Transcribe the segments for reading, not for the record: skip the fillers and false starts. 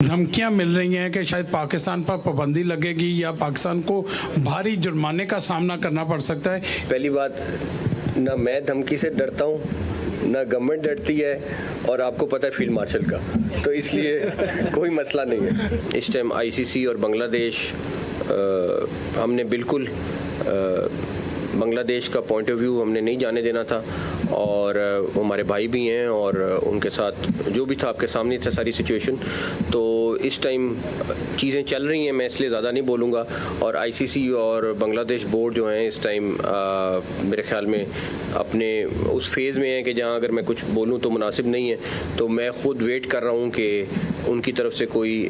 धमकियां मिल रही हैं कि शायद पाकिस्तान पर पाबंदी लगेगी या पाकिस्तान को भारी जुर्माने का सामना करना पड़ सकता है। पहली बात, ना मैं धमकी से डरता हूँ, ना गवर्नमेंट डरती है, और आपको पता है फील्ड मार्शल का, तो इसलिए कोई मसला नहीं है। इस टाइम आईसीसी और बांग्लादेश हमने बिल्कुल बांग्लादेश का पॉइंट ऑफ व्यू हमने नहीं जाने देना था, और वो हमारे भाई भी हैं और उनके साथ जो भी था आपके सामने था सारी सिचुएशन। तो इस टाइम चीज़ें चल रही हैं, मैं इसलिए ज़्यादा नहीं बोलूँगा। और आईसीसी और बांग्लादेश बोर्ड जो हैं इस टाइम मेरे ख्याल में अपने उस फेज़ में है कि जहाँ अगर मैं कुछ बोलूँ तो मुनासिब नहीं है। तो मैं ख़ुद वेट कर रहा हूँ कि उनकी तरफ से कोई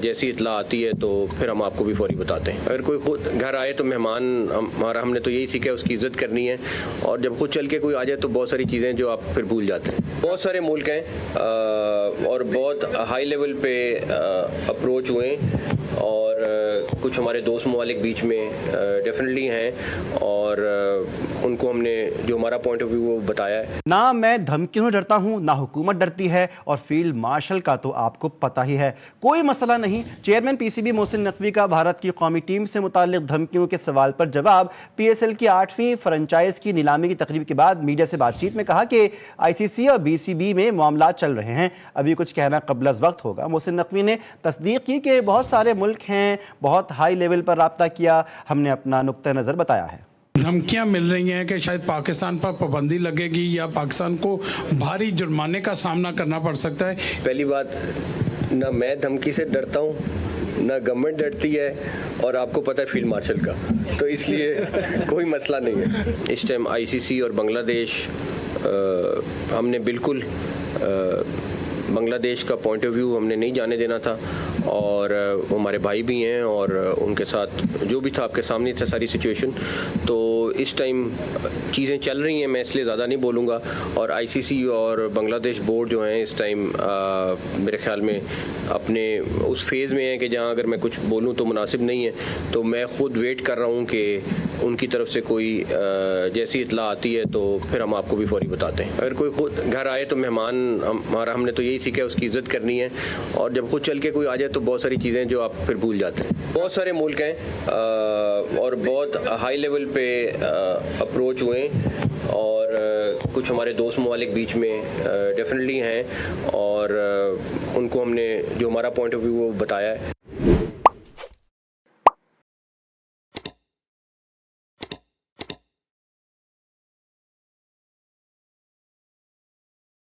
जैसी इतला आती है तो फिर हम आपको भी फौरी बताते हैं। अगर कोई खुद घर आए तो मेहमान हमारा, हमने तो यही सीखा है उसकी इज़्ज़त करनी है, और जब खुद चल के कोई आ जाए तो बहुत सारी चीज़ें जो आप फिर भूल जाते हैं। बहुत सारे मुल्क हैं और बहुत हाई लेवल पे अप्रोच हुए, और कुछ हमारे दोस्त ममालिक बीच में डेफिनेटली हैं, और उनको हमने जो हमारा पॉइंट ऑफ व्यू वो बताया है। ना मैं धमकियों से डरता हूं, ना हुकूमत डरती है, और फील्ड मार्शल का तो आपको पता ही है, कोई मसला नहीं। चेयरमैन पीसीबी मोहसिन नकवी का भारत की कौमी टीम से मुताल्लिक धमकियों के सवाल पर जवाब। पीएसएल की 8वीं फ्रेंचाइज की नीलामी की तकरीब के बाद मीडिया से बातचीत में कहा कि आईसीसी और बीसीबी में मामला चल रहे हैं, अभी कुछ कहना कबल अज़ वक्त होगा। मोहसिन नकवी ने तस्दीक की कि बहुत सारे मुल्क हैं, बहुत हाई लेवल पर राब्ता किया, हमने अपना नुक्ता नज़र बताया है। धमकियां मिल रही हैं कि शायद पाकिस्तान पर पाबंदी लगेगी या पाकिस्तान को भारी जुर्माने का सामना करना पड़ सकता है। पहली बात, ना मैं धमकी से डरता हूँ, ना गवर्नमेंट डरती है, और आपको पता है फील्ड मार्शल का, तो इसलिए कोई मसला नहीं है। इस टाइम आईसीसी और बांग्लादेश हमने बिल्कुल बांग्लादेश का पॉइंट ऑफ व्यू हमने नहीं जाने देना था, और वो हमारे भाई भी हैं और उनके साथ जो भी था आपके सामने था सारी सिचुएशन। तो इस टाइम चीज़ें चल रही हैं, मैं इसलिए ज़्यादा नहीं बोलूँगा। और आईसीसी और बांग्लादेश बोर्ड जो हैं इस टाइम मेरे ख्याल में अपने उस फेज़ में है कि जहाँ अगर मैं कुछ बोलूँ तो मुनासिब नहीं है। तो मैं ख़ुद वेट कर रहा हूँ कि उनकी तरफ से कोई जैसी इतला आती है तो फिर हम आपको भी फौरी बताते हैं। अगर कोई खुद घर आए तो मेहमान हमारा, हमने तो यही सीखा है उसकी इज़्ज़त करनी है, और जब खुद चल के कोई आ जाए तो बहुत सारी चीज़ें जो आप फिर भूल जाते हैं। बहुत सारे मुल्क हैं और बहुत हाई लेवल पे अप्रोच हुए, और कुछ हमारे दोस्त ममालिक बीच में डेफिनेटली हैं, और उनको हमने जो हमारा पॉइंट ऑफ व्यू वो बताया है।